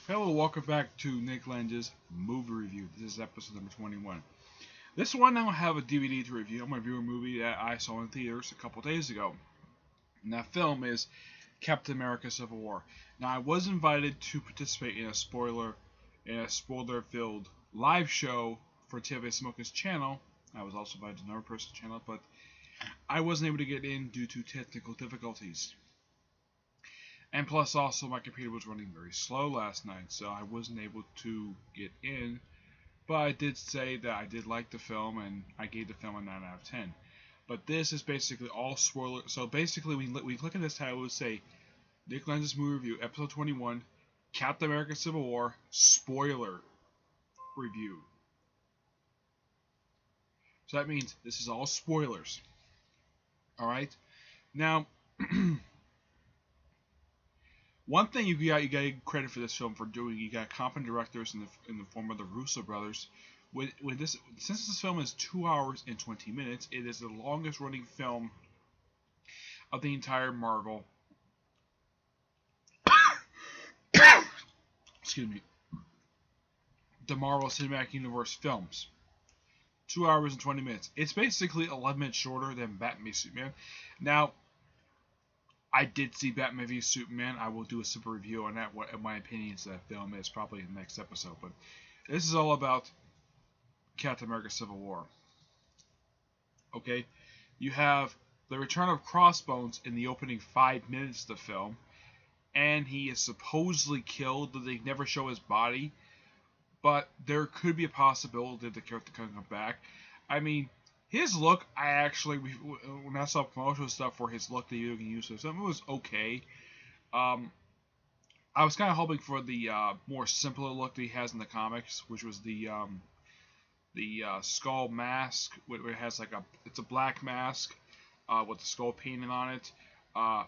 Hello, welcome back to Nick Lenz's movie review. This is episode number 21. This one I don't have a DVD to review. I'm going to review a movie that I saw in theaters a couple days ago. And that film is Captain America: Civil War. Now, I was invited to participate in a spoiler-filled live show for TV Smoker's channel. I was also invited to another person's channel, but I wasn't able to get in due to technical difficulties. And plus, also, my computer was running very slow last night, so I wasn't able to get in. But I did say that I did like the film, and I gave the film a 9 out of 10. But this is basically all spoiler. So basically, we look at this title, we say, Nick Lenz's movie review, episode 21, Captain America: Civil War, spoiler review. So that means this is all spoilers. Alright? Now, one thing you got to give credit for this film for doing, you got competent directors in the form of the Russo brothers. Since this film is 2 hours and 20 minutes, it is the longest running film of the entire Marvel. Excuse me. The Marvel Cinematic Universe films. 2 hours and 20 minutes. It's basically 11 minutes shorter than Batman v Superman. Now, I did see Batman v Superman. I will do a super review on that, what my opinions of that film is, probably in the next episode. But this is all about Captain America: Civil War. Okay? You have the return of Crossbones in the opening 5 minutes of the film. And he is supposedly killed, though they never show his body. But there could be a possibility that the character can come back. I mean, his look, when I saw promotional stuff for his look that you can use for something, it was okay. I was kind of hoping for the more simpler look that he has in the comics, which was the skull mask, where it has it's a black mask with the skull painted on it, a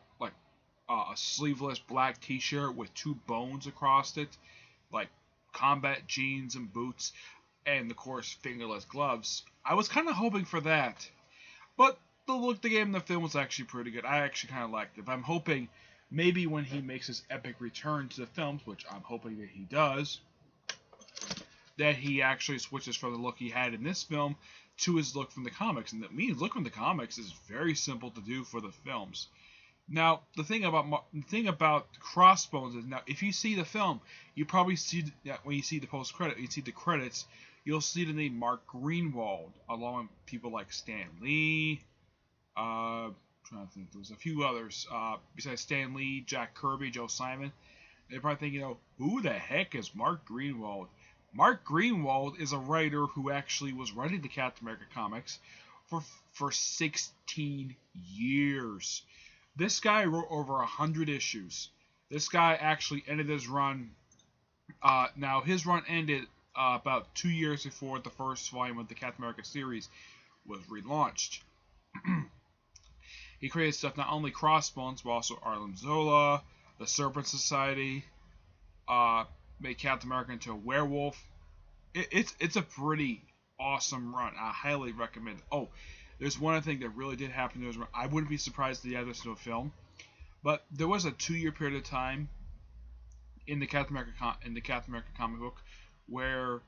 sleeveless black T-shirt with 2 bones across it, like combat jeans and boots, and of course fingerless gloves. I was kind of hoping for that, but the look they gave in the film was actually pretty good. I actually kind of liked it. But I'm hoping maybe when he makes his epic return to the films, which I'm hoping that he does, that he actually switches from the look he had in this film to his look from the comics. And that means look from the comics is very simple to do for the films. Now, the thing about Crossbones is, now if you see the film, you probably see that when you see the post-credit, you see the credits, you'll see the name Mark Greenwald, along with people like Stan Lee. I'm trying to think, there's a few others besides Stan Lee, Jack Kirby, Joe Simon. They're probably thinking, who the heck is Mark Greenwald? Mark Greenwald is a writer who actually was writing the Captain America comics for 16 years. This guy wrote over 100 issues. This guy actually ended his run. Now, his run ended about 2 years before the first volume of the Captain America series was relaunched. He created stuff not only Crossbones, but also Arlen Zola, the Serpent Society, made Captain America into a werewolf. It's a pretty awesome run. I highly recommend it. Oh, there's one thing that really did happen. I wouldn't be surprised if they add this to a film, but there was a 2-year period of time in the Captain America comic book where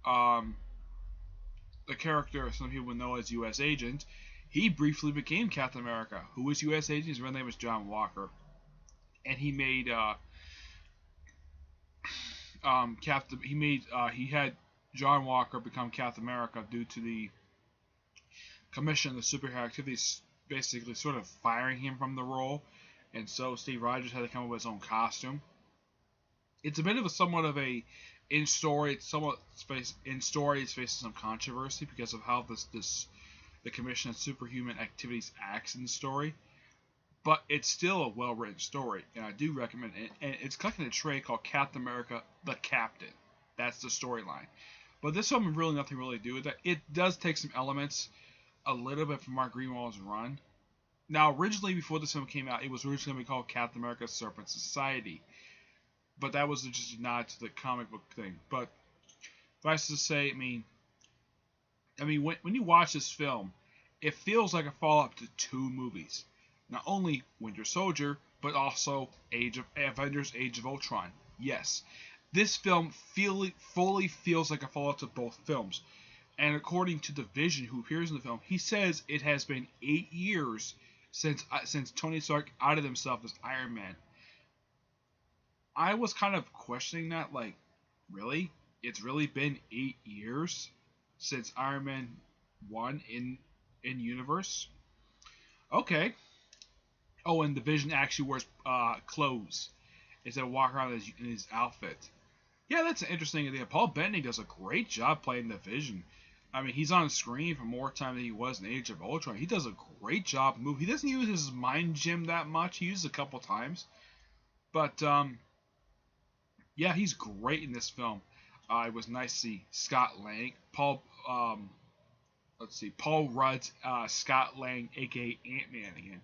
the character some people would know as U.S. Agent, he briefly became Captain America. Who was U.S. Agent? His real name was John Walker, and he made he had John Walker become Captain America due to the Commission of Superhero Activities basically sort of firing him from the role, and so Steve Rogers had to come up with his own costume. It's a bit of in story it's facing some controversy because of how the Commission of Superhuman Activities acts in the story, but it's still a well-written story, and I do recommend it. And it's collecting a trade called Captain America: The Captain. That's the storyline. But this film really nothing really to do with that. It does take some elements a little bit from Mark Greenwald's run. Now, originally, before this film came out, it was originally going to be called Captain America: Serpent Society. But that was just a nod to the comic book thing. But, if I was to say, I mean, when you watch this film, it feels like a follow-up to 2 movies. Not only Winter Soldier, but also Avengers: Age of Ultron. Yes, this film fully feels like a follow-up to both films. And according to the Vision, who appears in the film, he says it has been 8 years since Tony Stark outed himself as Iron Man. I was kind of questioning that, like, really? It's really been 8 years since Iron Man 1 in universe? Okay. Oh, and the Vision actually wears clothes instead of walking around in his outfit. Yeah, that's an interesting idea. Paul Bettany does a great job playing the Vision. I mean, he's on screen for more time than he was in Age of Ultron. He does a great job moving. He doesn't use his mind gem that much. He uses it a couple times. But, yeah, he's great in this film. It was nice to see Scott Lang, Paul Rudd's Scott Lang, aka Ant-Man again.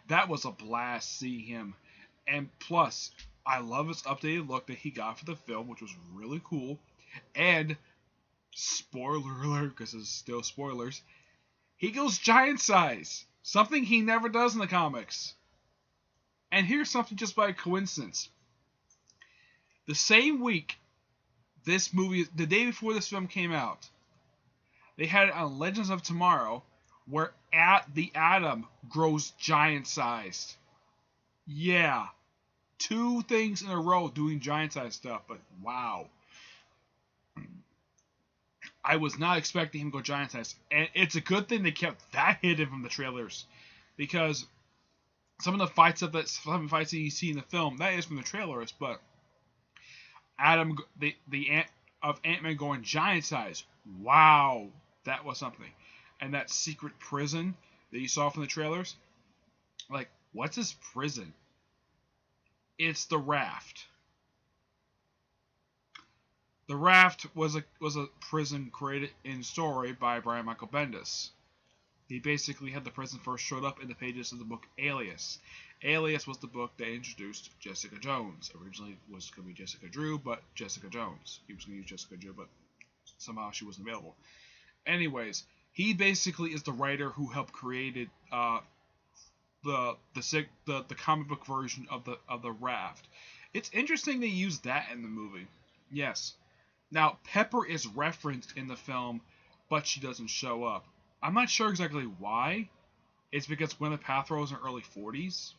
That was a blast seeing him. And plus, I love his updated look that he got for the film, which was really cool. And, spoiler alert, because it's still spoilers, he goes giant size. Something he never does in the comics. And here's something just by coincidence. The same week, the day before this film came out, they had it on Legends of Tomorrow, where the Atom grows giant sized. Yeah. 2 things in a row doing giant sized stuff, but wow. I was not expecting him to go giant sized. And it's a good thing they kept that hidden from the trailers. Because some of the fights that you see in the film, that is from the trailers, but Ant-Man going giant size. Wow, that was something. And that secret prison that you saw from the trailers, like, what's this prison? It's the Raft. The Raft was a prison created in story by Brian Michael Bendis. He basically had the prison first showed up in the pages of the book Alias. Alias was the book that introduced Jessica Jones. Originally it was going to be Jessica Drew, but Jessica Jones. He was going to use Jessica Drew, but somehow she wasn't available. Anyways, he basically is the writer who helped created the comic book version of the Raft. It's interesting they used that in the movie. Yes. Now Pepper is referenced in the film, but she doesn't show up. I'm not sure exactly why. It's because Gwyneth Paltrow is in her early 40s.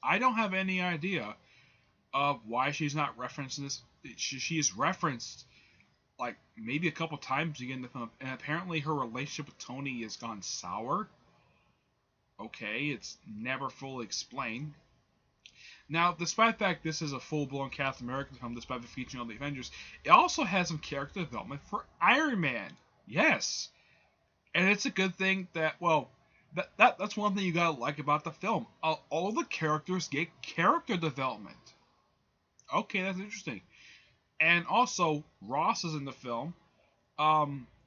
I don't have any idea of why she's not referenced in this. She is referenced like maybe a couple times again in the film, and apparently her relationship with Tony has gone sour. Okay, it's never fully explained. Now, despite the fact this is a full-blown Captain America film, despite the featuring all the Avengers, it also has some character development for Iron Man. Yes. And it's a good thing that, well, that's one thing you gotta like about the film. All the characters get character development. Okay, that's interesting. And also, Ross is in the film,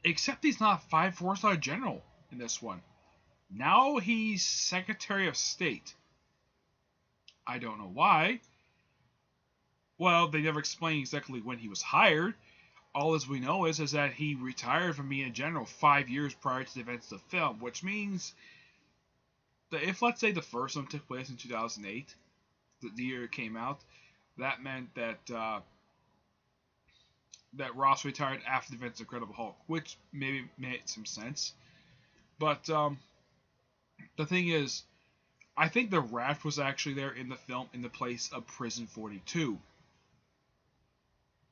except he's not a 4-star general in this one. Now he's Secretary of State. I don't know why. Well, they never explain exactly when he was hired. All as we know is that he retired from being a general 5 years prior to the events of the film, which means that if, let's say, the first one took place in 2008, the year it came out, that meant that that Ross retired after the events of Incredible Hulk, which maybe made some sense. But the thing is, I think the Raft was actually there in the film in the place of Prison 42,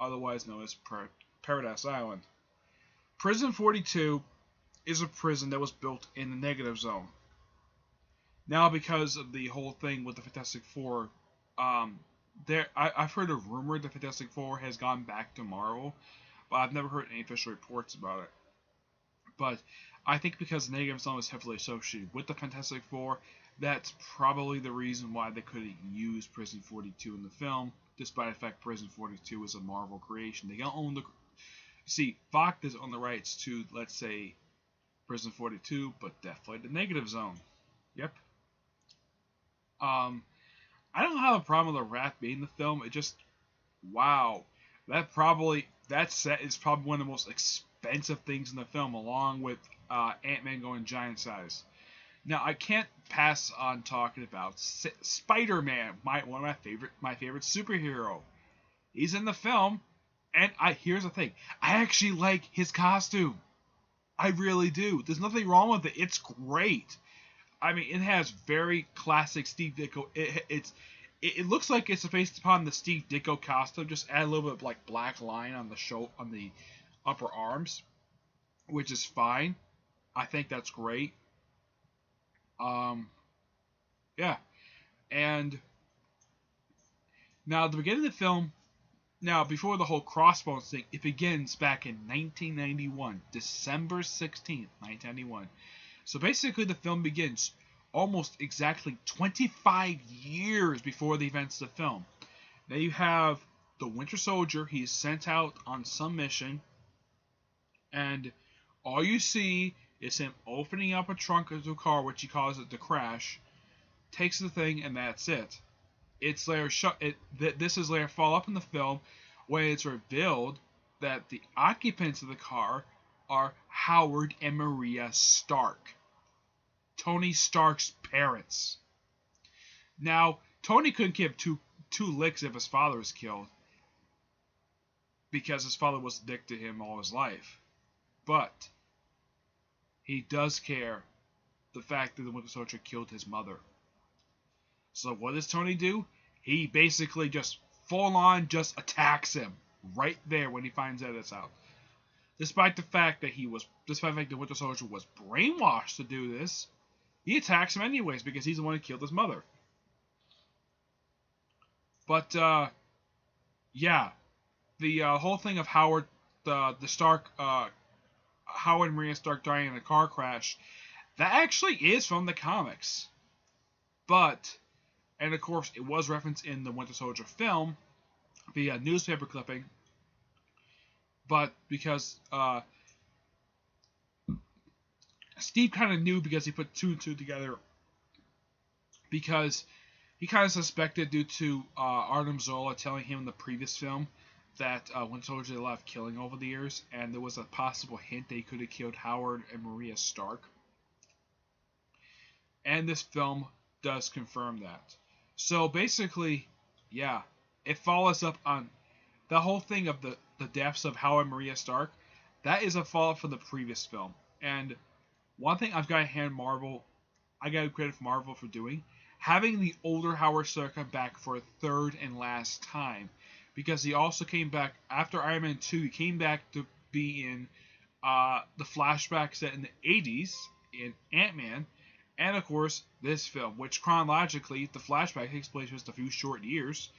otherwise known as Paradise Island. Prison 42 is a prison that was built in the negative zone. Now, because of the whole thing with the Fantastic Four, I've heard a rumor the Fantastic Four has gone back to Marvel, but I've never heard any official reports about it. But I think because the negative zone is heavily associated with the Fantastic Four, that's probably the reason why they couldn't use Prison 42 in the film, despite the fact Prison 42 is a Marvel creation. They don't own Fox doesn't own the rights to, let's say, Prison 42, but definitely the negative zone. Yep. I don't have a problem with the Raft being in the film. It just, wow, that set is probably one of the most expensive things in the film, along with Ant-Man going giant size. Now I can't pass on talking about Spider-Man, one of my favorite superhero. He's in the film, and here's the thing: I actually like his costume. I really do. There's nothing wrong with it. It's great. I mean, it has very classic Steve Ditko. It looks like it's based upon the Steve Ditko costume. Just add a little bit of like black line on the upper arms, which is fine. I think that's great. Um, yeah. And now at the beginning of the film, now before the whole crossbones thing, it begins back in 1991, December 16th, 1991. So basically, the film begins almost exactly 25 years before the events of the film. Now you have the Winter Soldier. He's sent out on some mission, and all you see is him opening up a trunk of the car, which he calls it the crash, takes the thing, and that's it. It's later this is later fall up in the film when it's revealed that the occupants of the car are Howard and Maria Stark, Tony Stark's parents. Now, Tony couldn't give two licks if his father was killed, because his father was a dick to him all his life. But he does care the fact that the Winter Soldier killed his mother. So what does Tony do? He basically just full on just attacks him right there when he finds out it's out. Despite the fact that the Winter Soldier was brainwashed to do this, he attacks him anyways because he's the one who killed his mother. But yeah, the whole thing of Howard, the Stark, Howard and Maria Stark dying in a car crash, that actually is from the comics. But, and of course, it was referenced in the Winter Soldier film via newspaper clipping. But because Steve kind of knew because he put two and two together, because he kind of suspected due to Arnim Zola telling him in the previous film that Winter Soldier did a lot of killing over the years, and there was a possible hint that he could have killed Howard and Maria Stark. And this film does confirm that. So basically, yeah, it follows up on the whole thing of the deaths of Howard and Maria Stark. That is a follow-up from the previous film. And one thing I've got to hand Marvel, I got to credit Marvel for doing, having the older Howard Stark come back for a third and last time. Because he also came back, after Iron Man 2, he came back to be in the flashback set in the 80s in Ant-Man, and of course, this film, which chronologically, the flashback takes place just a few short years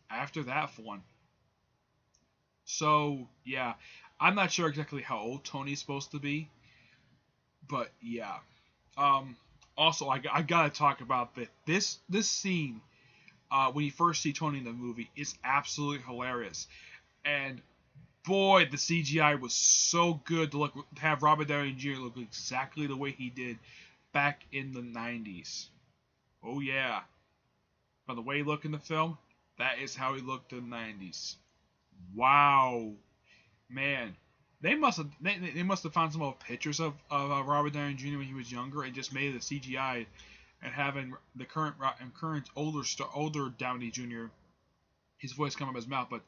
after that one. So, yeah, I'm not sure exactly how old Tony's supposed to be, but yeah. Also, I gotta talk about this scene. When you first see Tony in the movie, is absolutely hilarious. And boy, the CGI was so good to have Robert Downey Jr. look exactly the way he did back in the 90s. Oh yeah. By the way he looked in the film, that is how he looked in the 90s. Wow. Man. They must have found some old pictures of Robert Downey Jr. when he was younger and just made the CGI, and having the current older Downey Jr. his voice come out of his mouth. But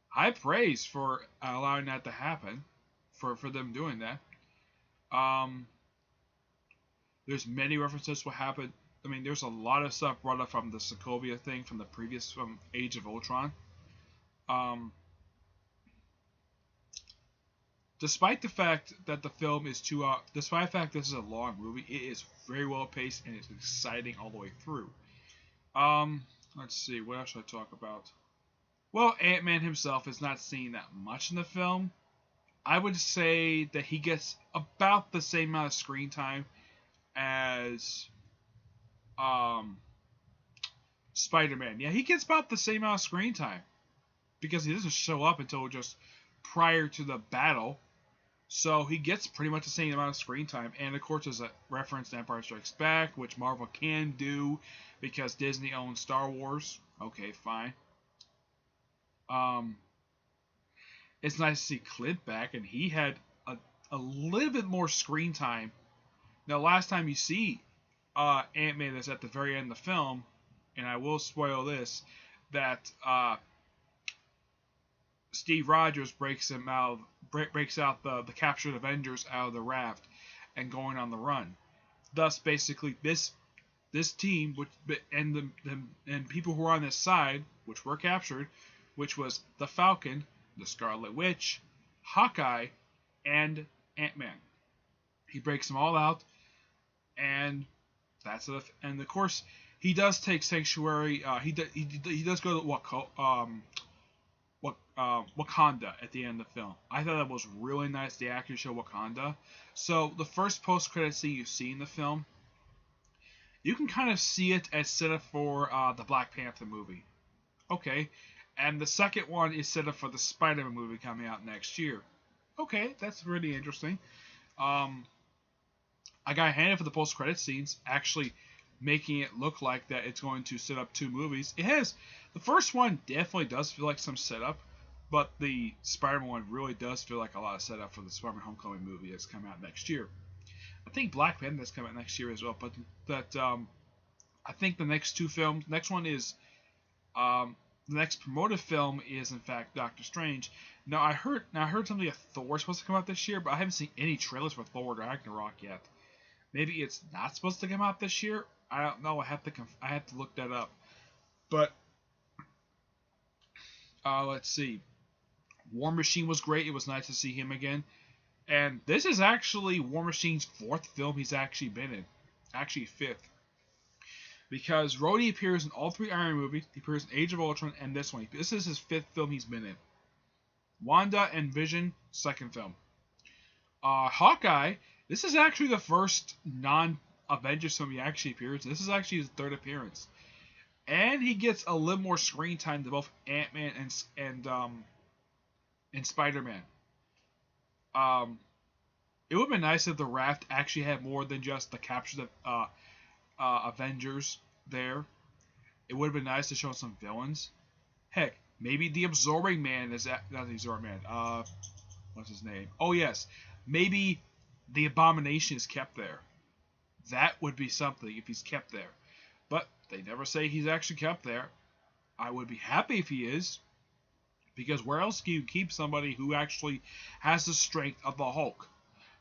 high praise for allowing that to happen, for them doing that. There's many references to what happened. I mean, there's a lot of stuff brought up from the Sokovia thing from the previous from Age of Ultron. Despite the fact that the film is despite the fact this is a long movie, it is very well paced and it's exciting all the way through. Let's see, what else should I talk about? Well, Ant-Man himself is not seen that much in the film. I would say that he gets about the same amount of screen time as Spider-Man. Yeah, he gets about the same amount of screen time because he doesn't show up until just prior to the battle. So he gets pretty much the same amount of screen time. And of course, there's a reference to Empire Strikes Back, which Marvel can do because Disney owns Star Wars. Okay, fine. It's nice to see Clint back, and he had a little bit more screen time Now, last time you see Ant-Man is at the very end of the film, and I will spoil this, that Steve Rogers breaks out the captured Avengers out of the raft and going on the run. Thus, basically, this team, and people who were on this side, which were captured, which was the Falcon, the Scarlet Witch, Hawkeye, and Ant-Man. He breaks them all out, and that's it. And of course, he does take Sanctuary. He does go to Wakanda at the end of the film. I thought that was really nice. The actors show Wakanda. So the first post-credit scene you see in the film, you can kind of see it as set up for the Black Panther movie. Okay. And the second one is set up for the Spider-Man movie coming out next year. Okay, that's really interesting. I got handed for the post-credit scenes, actually making it look like that it's going to set up two movies. It has. The first one definitely does feel like some setup, but the Spider-Man one really does feel like a lot of setup for the Spider-Man Homecoming movie that's coming out next year. I think Black Panther is coming out next year as well, but I think the next one is the next promoted film is in fact Doctor Strange. Now I heard something that Thor is supposed to come out this year, but I haven't seen any trailers for Thor Ragnarok yet. Maybe it's not supposed to come out this year. I don't know. I have to look that up. But let's see. War Machine was great. It was nice to see him again. And this is actually War Machine's fourth film he's actually been in. Actually, fifth. Because Rhodey appears in all three Iron Man movies. He appears in Age of Ultron and this one. This is his fifth film he's been in. Wanda and Vision, second film. Hawkeye, this is actually the first non-Avengers film he actually appears in. This is actually his third appearance. And he gets a little more screen time than both Ant-Man and Spider-Man. It would have been nice if the raft actually had more than just the captured Avengers there. It would have been nice to show some villains. Heck, maybe the Absorbing Man is not the Absorbing Man. What's his name? Oh yes, maybe the Abomination is kept there. That would be something if he's kept there. But they never say he's actually kept there. I would be happy if he is. Because where else can you keep somebody who actually has the strength of the Hulk?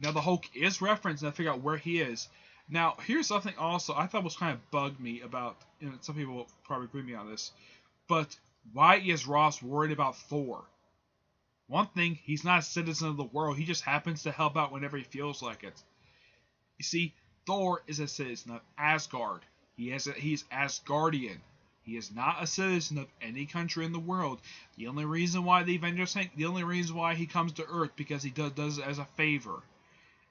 Now, the Hulk is referenced, and I figure out where he is. Now, here's something also I thought was kind of bugged me about, and some people will probably agree with me on this, but why is Ross worried about Thor? One thing, he's not a citizen of the world. He just happens to help out whenever he feels like it. You see, Thor is a citizen of Asgard. He's Asgardian. He is not a citizen of any country in the world. The only reason why the only reason why he comes to Earth because he does it as a favor.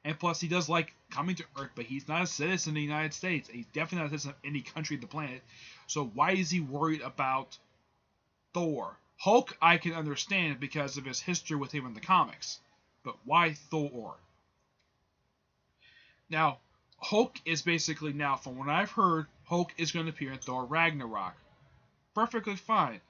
And plus, he does like coming to Earth, but he's not a citizen of the United States. He's definitely not a citizen of any country on the planet. So why is he worried about Thor? Hulk, I can understand because of his history with him in the comics. But why Thor? Now, Hulk is basically now, from what I've heard, Hulk is going to appear in Thor Ragnarok. Perfectly fine.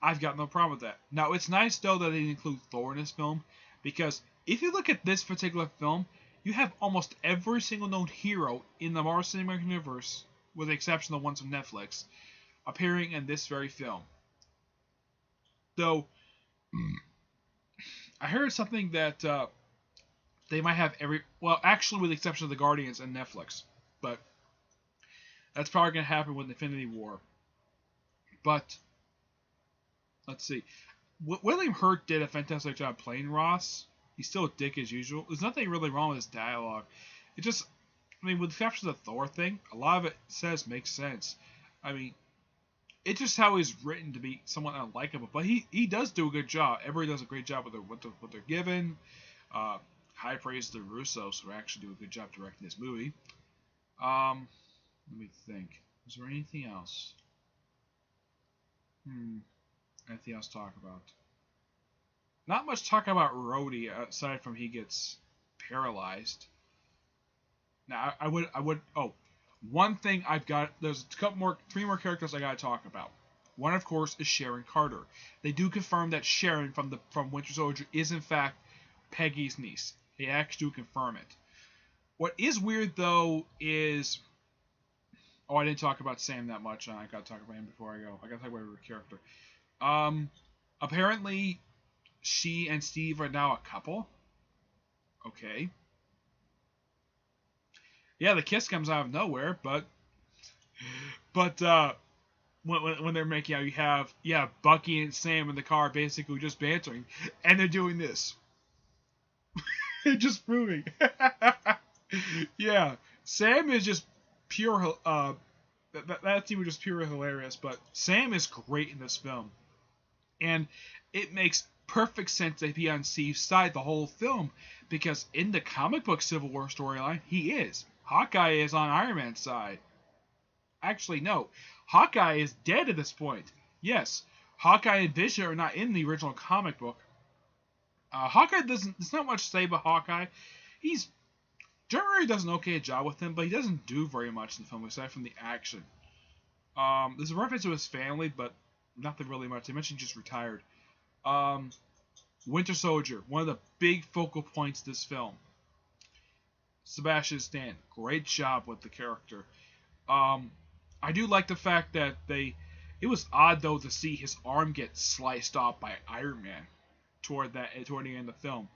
I've got no problem with that. Now, it's nice, though, that they include Thor in this film, because if you look at this particular film, you have almost every single known hero in the Marvel Cinematic Universe, with the exception of the ones from Netflix, appearing in this very film. Though, I heard something that they might have actually with the exception of the Guardians and Netflix, but that's probably going to happen with Infinity War. But, let's see. William Hurt did a fantastic job playing Ross. He's still a dick as usual. There's nothing really wrong with his dialogue. It just, with the exception of the Thor thing, a lot of it makes sense. It's just how he's written to be somewhat unlikable. But he does do a good job. Everybody does a great job with what they're given. High praise to the Russos, who actually do a good job directing this movie. Let me think. Is there anything else? Anything else to talk about? Not much talk about Rhodey aside from he gets paralyzed. Now I would. Oh, one thing I've got. There's three more characters I gotta talk about. One, of course, is Sharon Carter. They do confirm that Sharon from Winter Soldier is in fact Peggy's niece. They actually do confirm it. What is weird though is, oh, I didn't talk about Sam that much. I gotta talk about him before I go. I gotta talk about her character. Apparently, she and Steve are now a couple. Okay. Yeah, the kiss comes out of nowhere, but when they're making out, you have Bucky and Sam in the car basically just bantering, and they're doing this, just proving. Yeah, Sam is just pure. That scene was just pure hilarious. But Sam is great in this film, and it makes perfect sense to be on Steve's side the whole film, because in the comic book Civil War storyline, he is. Hawkeye is on Iron Man's side. Actually, no. Hawkeye is dead at this point. Yes, Hawkeye and Vision are not in the original comic book. Hawkeye doesn't. There's not much to say about Hawkeye. He's Jeremy does an okay job with him, but he doesn't do very much in the film aside from the action. There's a reference to his family, but nothing really much. They mentioned he just retired. Winter Soldier, one of the big focal points of this film. Sebastian Stan, great job with the character. I do like the fact that it was odd though to see his arm get sliced off by Iron Man toward the end of the film.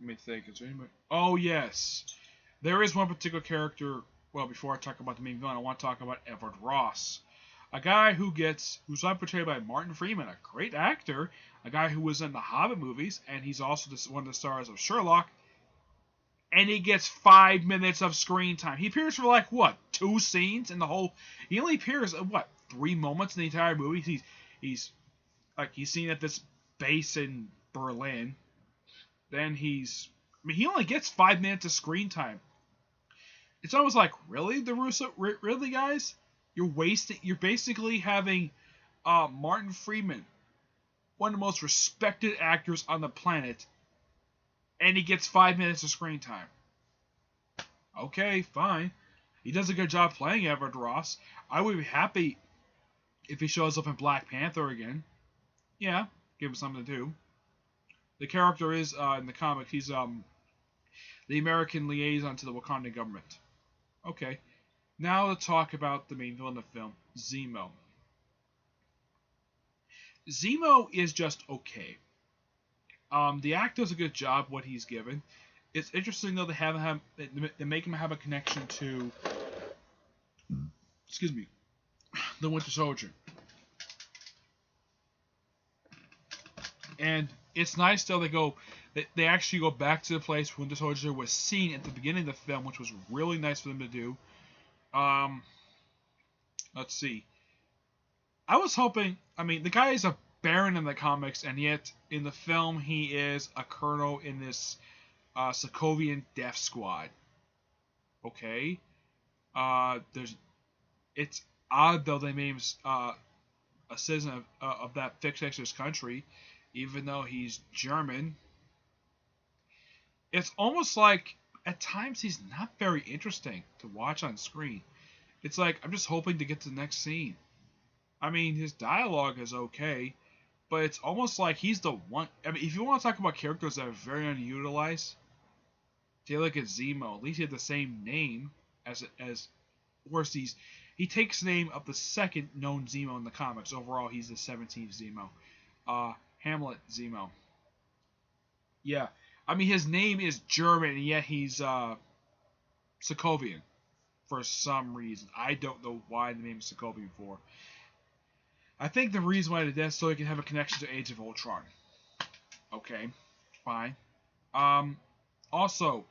Let me think. Is there anybody? Oh yes, there is one particular character. Well, before I talk about the main villain, I want to talk about Everett Ross, a guy who's portrayed by Martin Freeman, a great actor, a guy who was in the Hobbit movies, and he's also one of the stars of Sherlock. And he gets 5 minutes of screen time. He appears for like what, 2 scenes in the whole. He only appears at what, 3 moments in the entire movie. He's seen at this base in Berlin. Then he only gets 5 minutes of screen time. It's almost like, really, the Russo, really, guys, you're basically having Martin Freeman, one of the most respected actors on the planet, and he gets 5 minutes of screen time. Okay, fine. He does a good job playing Everett Ross. I would be happy if he shows up in Black Panther again. Yeah, give him something to do. The character is, in the comics, he's the American liaison to the Wakandan government. Okay, now to talk about the main villain of the film, Zemo. Zemo is just okay. The actor does a good job what he's given. It's interesting though they make him have a connection to, excuse me, the Winter Soldier. And it's nice though they actually go back to the place where Winter Soldier was seen at the beginning of the film, which was really nice for them to do. Let's see. I was hoping. I mean, the guy is a Baron in the comics, and yet in the film he is a colonel in this Sokovian Death Squad. Okay. It's odd though they made him a citizen of that fictitious country, even though he's German. It's almost like at times he's not very interesting to watch on screen. It's like I'm just hoping to get to the next scene. I mean, his dialogue is okay, but it's almost like he's the one. I mean, if you want to talk about characters that are very unutilized, take a look at Zemo. At least he had the same name as of course he takes the name of the second known Zemo in the comics. Overall, he's the 17th Zemo. Hamlet Zemo. Yeah, I mean his name is German, and yet he's Sokovian for some reason. I don't know why the name is Sokovian for. I think the reason why they did that is so he can have a connection to Age of Ultron. Okay, fine. Also,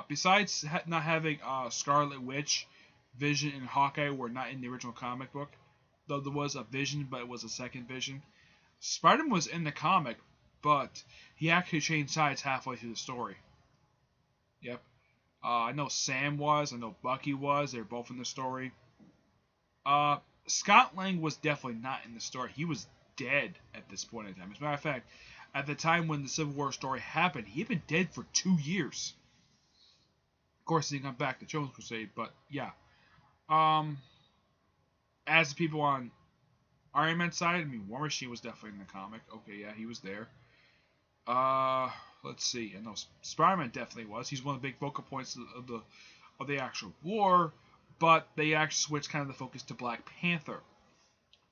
besides not having Scarlet Witch, Vision, and Hawkeye were not in the original comic book, though there was a Vision, but it was a second Vision. Spider-Man was in the comic, but he actually changed sides halfway through the story. Yep. I know Sam was. I know Bucky was. They were both in the story. Scott Lang was definitely not in the story. He was dead at this point in time. As a matter of fact, at the time when the Civil War story happened, he had been dead for 2 years. Of course, he didn't come back to Chosen Crusade, but yeah. As the people on Iron Man's side, I mean, War Machine was definitely in the comic. Okay, yeah, he was there. Let's see. I know Spider-Man definitely was. He's one of the big focal points of the actual war, but they actually switched kind of the focus to Black Panther.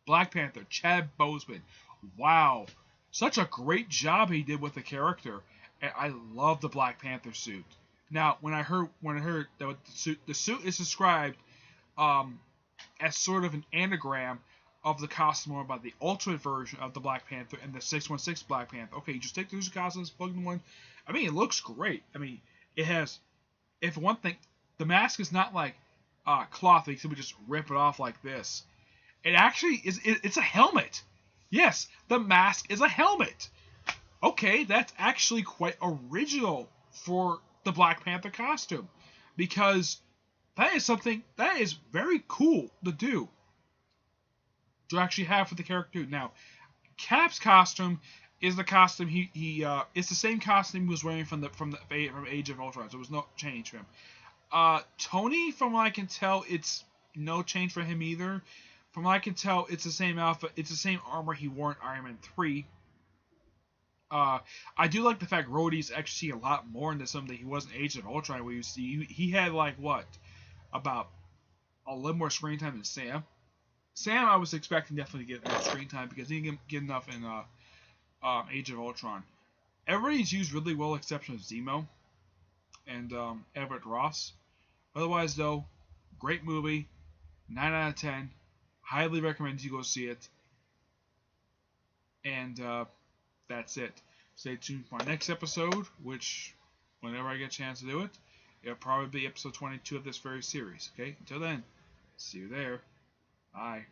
Black Panther, Chad Boseman. Wow, such a great job he did with the character, and I love the Black Panther suit. Now, when I heard that the suit is described as sort of an anagram of the costume or about the ultimate version of the Black Panther and the 616 Black Panther. Okay, you just take those costumes, plug in one. I mean, it looks great. I mean, it has, if one thing, the mask is not like cloth that you can just rip it off like this. It actually is, it's a helmet. Yes, the mask is a helmet. Okay, that's actually quite original for the Black Panther costume, because that is something that is very cool to do, to actually have for the character. Now, Cap's costume is the costume it's the same costume he was wearing from Age of Ultron, so there was no change for him. Tony, from what I can tell, it's no change for him either. From what I can tell, it's the same outfit, it's the same armor he wore in Iron Man 3. I do like the fact Rhodey's actually a lot more into something that he was in Age of Ultron, where you see he had like what, about a little more screen time than Sam. Sam, I was expecting definitely to get more screen time because he didn't get enough in Age of Ultron. Everybody's used really well, exception of Zemo and Everett Ross. Otherwise, though, great movie, 9 out of 10. Highly recommend you go see it. And that's it. Stay tuned for my next episode, which, whenever I get a chance to do it, it'll probably be episode 22 of this very series. Okay? Until then, see you there. Bye.